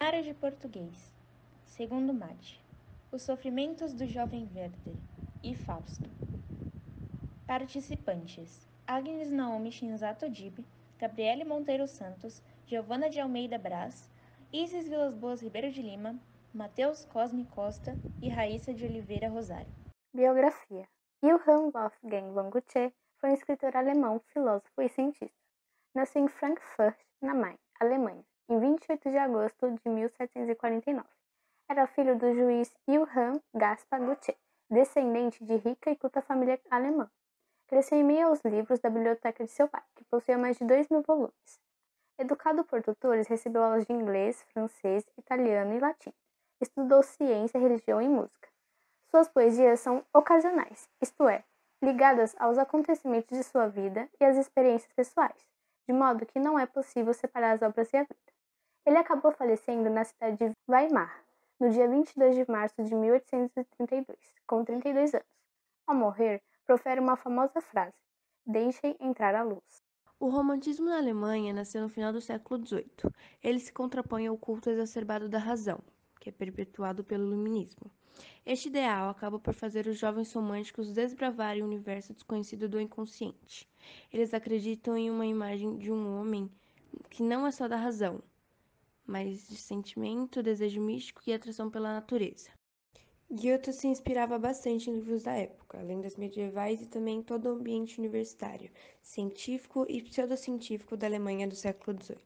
Área de Português. Segundo Mate. Os sofrimentos do jovem Werther e Fausto. Participantes: Agnes Naomi Shinzato Dib, Gabriele Monteiro Santos, Giovana de Almeida Braz, Isis Vilas Boas Ribeiro de Lima, Matheus Cosme Costa e Raíssa de Oliveira Rosário. Biografia: Johann Wolfgang von Goethe foi um escritor alemão, filósofo e cientista. Nasceu em Frankfurt na Main, Alemanha, em 28 de agosto de 1749. Era filho do juiz Johann Gaspar Goethe, descendente de rica e culta família alemã. Cresceu em meio aos livros da biblioteca de seu pai, que possuía mais de 2.000 volumes. Educado por tutores, recebeu aulas de inglês, francês, italiano e latim. Estudou ciência, religião e música. Suas poesias são ocasionais, isto é, ligadas aos acontecimentos de sua vida e às experiências pessoais, de modo que não é possível separar as obras e a vida. Ele acabou falecendo na cidade de Weimar, no dia 22 de março de 1832, com 32 anos. Ao morrer, profere uma famosa frase: "Deixem entrar a luz". O romantismo na Alemanha nasceu no final do século XVIII. Ele se contrapõe ao culto exacerbado da razão, que é perpetuado pelo iluminismo. Este ideal acaba por fazer os jovens românticos desbravarem o universo desconhecido do inconsciente. Eles acreditam em uma imagem de um homem que não é só da razão, mas de sentimento, desejo místico e atração pela natureza. Goethe se inspirava bastante em livros da época, lendas medievais e também em todo o ambiente universitário, científico e pseudocientífico da Alemanha do século XVIII.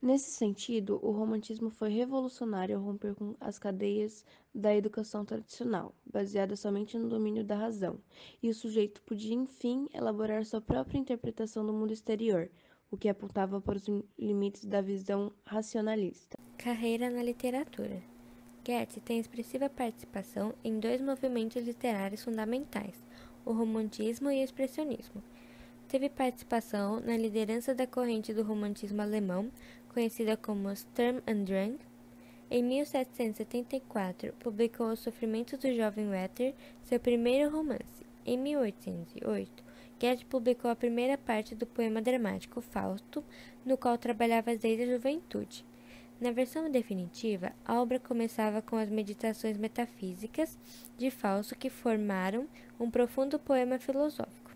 Nesse sentido, o romantismo foi revolucionário ao romper com as cadeias da educação tradicional, baseada somente no domínio da razão, e o sujeito podia, enfim, elaborar sua própria interpretação do mundo exterior, o que apontava para os limites da visão racionalista. Carreira na literatura. Goethe tem expressiva participação em dois movimentos literários fundamentais, o romantismo e o expressionismo. Teve participação na liderança da corrente do romantismo alemão, conhecida como Sturm und Drang. Em 1774, publicou Os Sofrimentos do Jovem Werther, seu primeiro romance. Em 1808, Goethe publicou a primeira parte do poema dramático Fausto, no qual trabalhava desde a juventude. Na versão definitiva, a obra começava com as meditações metafísicas de Fausto que formaram um profundo poema filosófico.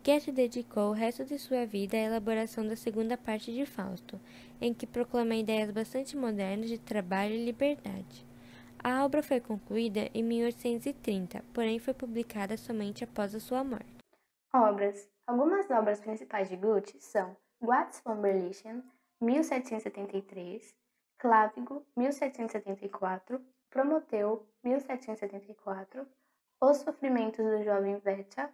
Goethe dedicou o resto de sua vida à elaboração da segunda parte de Fausto, em que proclama ideias bastante modernas de trabalho e liberdade. A obra foi concluída em 1830, porém foi publicada somente após a sua morte. Obras. Algumas obras principais de Goethe são Guats von Berlichingen, 1773, Clávigo, 1774, Prometeu, 1774, Os Sofrimentos do Jovem Werther,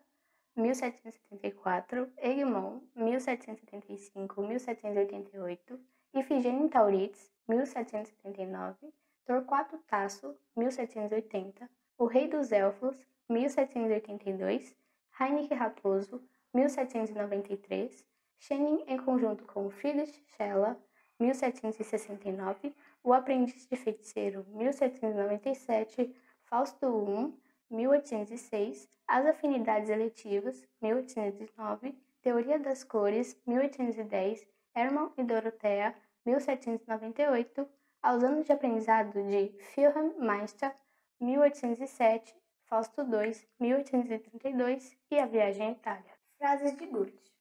1774, Egmont, 1775-1788, Ifigênia em Tauritz, 1779, Torquato Tasso, 1780, O Rei dos Elfos, 1782, Heinrich Raposo, 1793, Schenning em conjunto com Friedrich Schiller, 1769, O Aprendiz de Feiticeiro, 1797, Fausto I, 1806, As Afinidades Eletivas, 1809, Teoria das Cores, 1810, Hermann e Dorothea, 1798, Aos Anos de Aprendizado de Wilhelm Meister, 1807, Fausto II, 1832 e A Viagem à Itália. Frases de Goethe.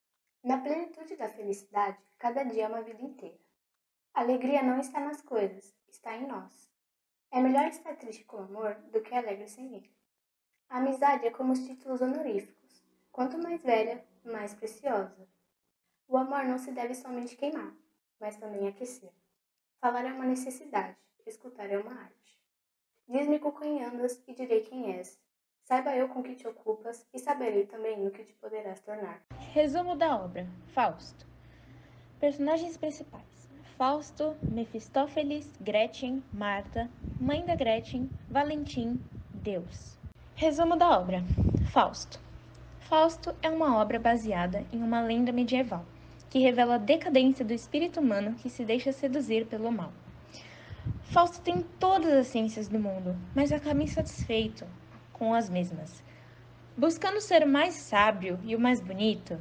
Na plenitude da felicidade, cada dia é uma vida inteira. A alegria não está nas coisas, está em nós. É melhor estar triste com amor do que alegre sem ele. A amizade é como os títulos honoríficos. Quanto mais velha, mais preciosa. O amor não se deve somente queimar, mas também aquecer. Falar é uma necessidade, escutar é uma arte. Diz-me com quem andas e direi quem és. Saiba eu com que te ocupas e saberei também no que te poderás tornar. Resumo da obra: Fausto. Personagens principais: Fausto, Mefistófeles, Gretchen, Marta, mãe da Gretchen, Valentim, Deus. Resumo da obra: Fausto. Fausto é uma obra baseada em uma lenda medieval, que revela a decadência do espírito humano que se deixa seduzir pelo mal. Fausto tem todas as ciências do mundo, mas acaba insatisfeito com as mesmas. Buscando ser o mais sábio e o mais bonito,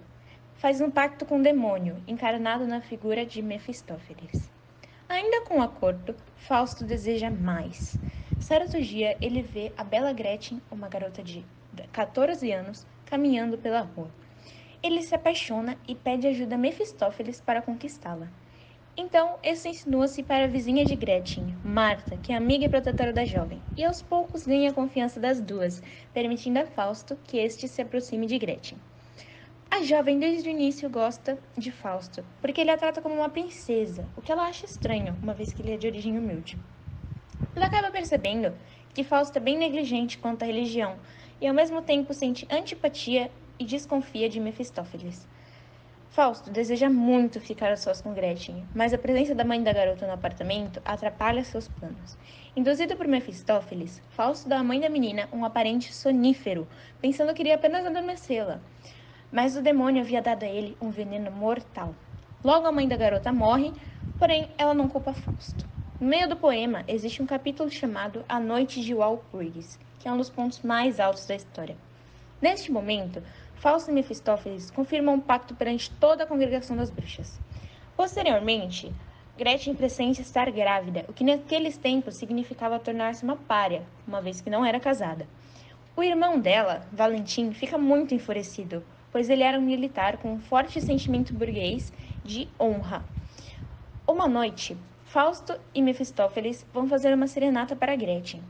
faz um pacto com o demônio, encarnado na figura de Mefistófeles. Ainda com o acordo, Fausto deseja mais. Certo dia, ele vê a bela Gretchen, uma garota de 14 anos, caminhando pela rua. Ele se apaixona e pede ajuda a Mefistófeles para conquistá-la. Então, este insinua-se para a vizinha de Gretchen, Marta, que é amiga e protetora da jovem, e aos poucos ganha a confiança das duas, permitindo a Fausto que este se aproxime de Gretchen. A jovem desde o início gosta de Fausto, porque ele a trata como uma princesa, o que ela acha estranho, uma vez que ele é de origem humilde. Ela acaba percebendo que Fausto é bem negligente quanto à religião, e ao mesmo tempo sente antipatia e desconfia de Mefistófeles. Fausto deseja muito ficar a sós com Gretchen, mas a presença da mãe da garota no apartamento atrapalha seus planos. Induzido por Mefistófeles, Fausto dá à mãe da menina um aparente sonífero, pensando que iria apenas adormecê-la. Mas o demônio havia dado a ele um veneno mortal. Logo a mãe da garota morre, porém ela não culpa Fausto. No meio do poema existe um capítulo chamado A Noite de Walpurgis, que é um dos pontos mais altos da história. Neste momento, Fausto e Mefistófeles confirmam um pacto perante toda a congregação das bruxas. Posteriormente, Gretchen pressente estar grávida, o que naqueles tempos significava tornar-se uma pária, uma vez que não era casada. O irmão dela, Valentim, fica muito enfurecido, pois ele era um militar com um forte sentimento burguês de honra. Uma noite, Fausto e Mefistófeles vão fazer uma serenata para Gretchen.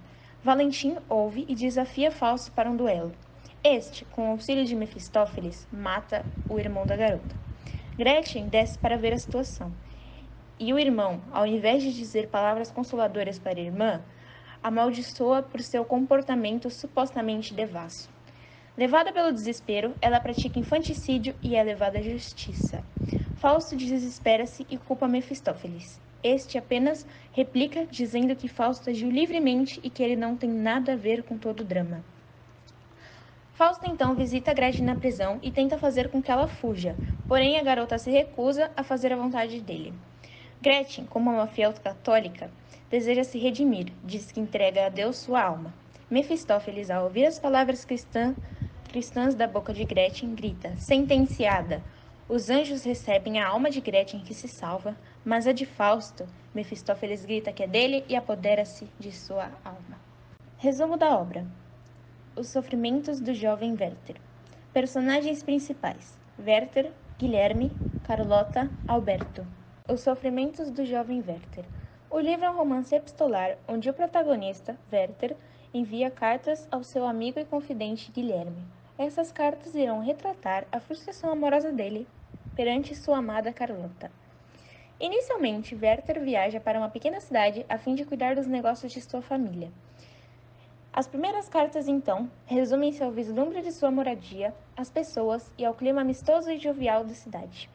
Valentim ouve e desafia Fausto para um duelo. Este, com o auxílio de Mefistófeles, mata o irmão da garota. Gretchen desce para ver a situação. E o irmão, ao invés de dizer palavras consoladoras para a irmã, amaldiçoa por seu comportamento supostamente devasso. Levada pelo desespero, ela pratica infanticídio e é levada à justiça. Fausto desespera-se e culpa Mefistófeles. Este apenas replica, dizendo que Fausto agiu livremente e que ele não tem nada a ver com todo o drama. Fausto então visita Gretchen na prisão e tenta fazer com que ela fuja, porém a garota se recusa a fazer a vontade dele. Gretchen, como uma fiel católica, deseja se redimir, diz que entrega a Deus sua alma. Mefistófeles, ao ouvir as palavras cristãs da boca de Gretchen, grita: sentenciada! Os anjos recebem a alma de Gretchen que se salva, mas a de Fausto, Mefistófeles grita que é dele e apodera-se de sua alma. Resumo da obra: Os sofrimentos do jovem Werther. Personagens principais: Werther, Guilherme, Carlota, Alberto. Os sofrimentos do jovem Werther. O livro é um romance epistolar onde o protagonista, Werther, envia cartas ao seu amigo e confidente Guilherme. Essas cartas irão retratar a frustração amorosa dele perante sua amada Carlota. Inicialmente, Werther viaja para uma pequena cidade a fim de cuidar dos negócios de sua família. As primeiras cartas, então, resumem-se ao vislumbre de sua moradia, às pessoas e ao clima amistoso e jovial da cidade.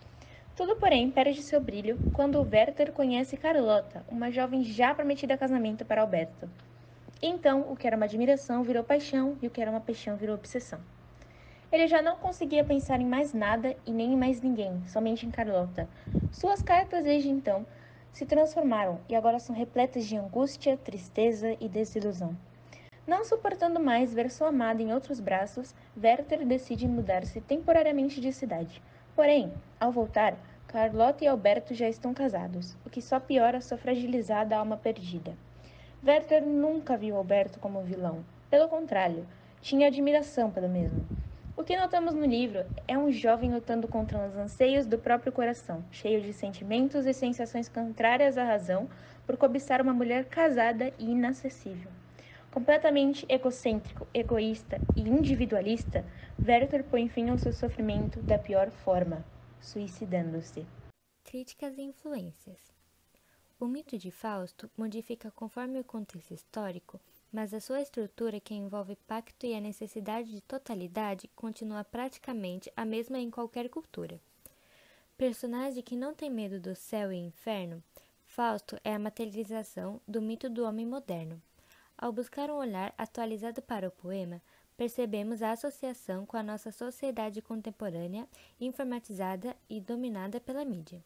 Tudo, porém, perde seu brilho quando Werther conhece Carlota, uma jovem já prometida a casamento para Alberto. Então, o que era uma admiração virou paixão e o que era uma paixão virou obsessão. Ele já não conseguia pensar em mais nada e nem em mais ninguém, somente em Carlota. Suas cartas, desde então, se transformaram e agora são repletas de angústia, tristeza e desilusão. Não suportando mais ver sua amada em outros braços, Werther decide mudar-se temporariamente de cidade. Porém, ao voltar, Carlota e Alberto já estão casados, o que só piora sua fragilizada alma perdida. Werther nunca viu Alberto como vilão. Pelo contrário, tinha admiração pelo mesmo. O que notamos no livro é um jovem lutando contra os anseios do próprio coração, cheio de sentimentos e sensações contrárias à razão, por cobiçar uma mulher casada e inacessível. Completamente egocêntrico, egoísta e individualista, Werther põe fim ao seu sofrimento da pior forma, suicidando-se. Críticas e influências. O mito de Fausto modifica conforme o contexto histórico, mas a sua estrutura, que envolve pacto e a necessidade de totalidade, continua praticamente a mesma em qualquer cultura. Personagem que não tem medo do céu e inferno, Fausto é a materialização do mito do homem moderno. Ao buscar um olhar atualizado para o poema, percebemos a associação com a nossa sociedade contemporânea, informatizada e dominada pela mídia.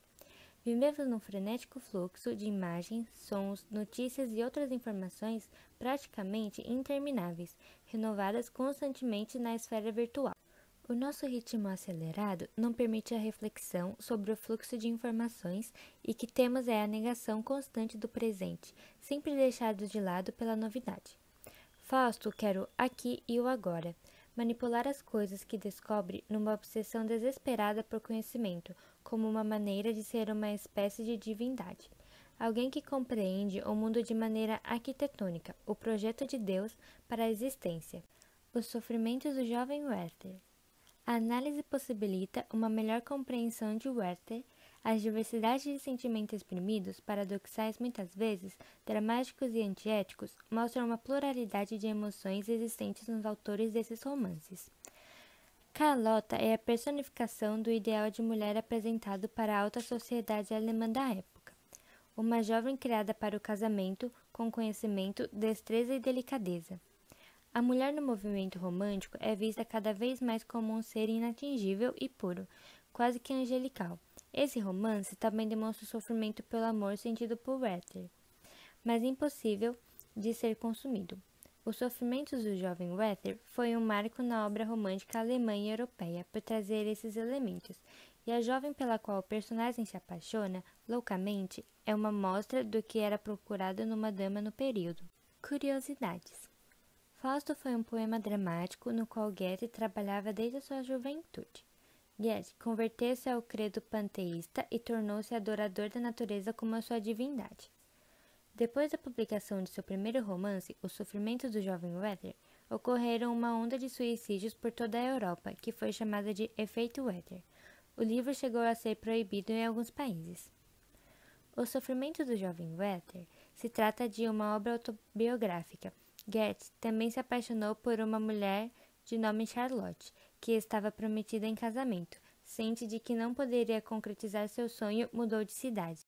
Vivemos num frenético fluxo de imagens, sons, notícias e outras informações praticamente intermináveis, renovadas constantemente na esfera virtual. O nosso ritmo acelerado não permite a reflexão sobre o fluxo de informações e que temos é a negação constante do presente, sempre deixado de lado pela novidade. Fausto quer o aqui e o agora, manipular as coisas que descobre numa obsessão desesperada por conhecimento, como uma maneira de ser uma espécie de divindade. Alguém que compreende o mundo de maneira arquitetônica, o projeto de Deus para a existência. Os sofrimentos do jovem Werther. A análise possibilita uma melhor compreensão de Werther. As diversidades de sentimentos exprimidos, paradoxais muitas vezes, dramáticos e antiéticos, mostram uma pluralidade de emoções existentes nos autores desses romances. Carlota é a personificação do ideal de mulher apresentado para a alta sociedade alemã da época. Uma jovem criada para o casamento, com conhecimento, destreza e delicadeza. A mulher no movimento romântico é vista cada vez mais como um ser inatingível e puro, quase que angelical. Esse romance também demonstra o sofrimento pelo amor sentido por Werther, mas impossível de ser consumido. Os sofrimentos do jovem Werther foi um marco na obra romântica alemã e europeia por trazer esses elementos, e a jovem pela qual o personagem se apaixona, loucamente, é uma mostra do que era procurado numa dama no período. Curiosidades. Fausto foi um poema dramático no qual Goethe trabalhava desde a sua juventude. Goethe converteu-se ao credo panteísta e tornou-se adorador da natureza como a sua divindade. Depois da publicação de seu primeiro romance, Os Sofrimentos do Jovem Werther, ocorreram uma onda de suicídios por toda a Europa, que foi chamada de Efeito Werther. O livro chegou a ser proibido em alguns países. Os Sofrimentos do Jovem Werther se trata de uma obra autobiográfica. Goethe também se apaixonou por uma mulher de nome Charlotte, que estava prometida em casamento. Ciente de que não poderia concretizar seu sonho, mudou de cidade.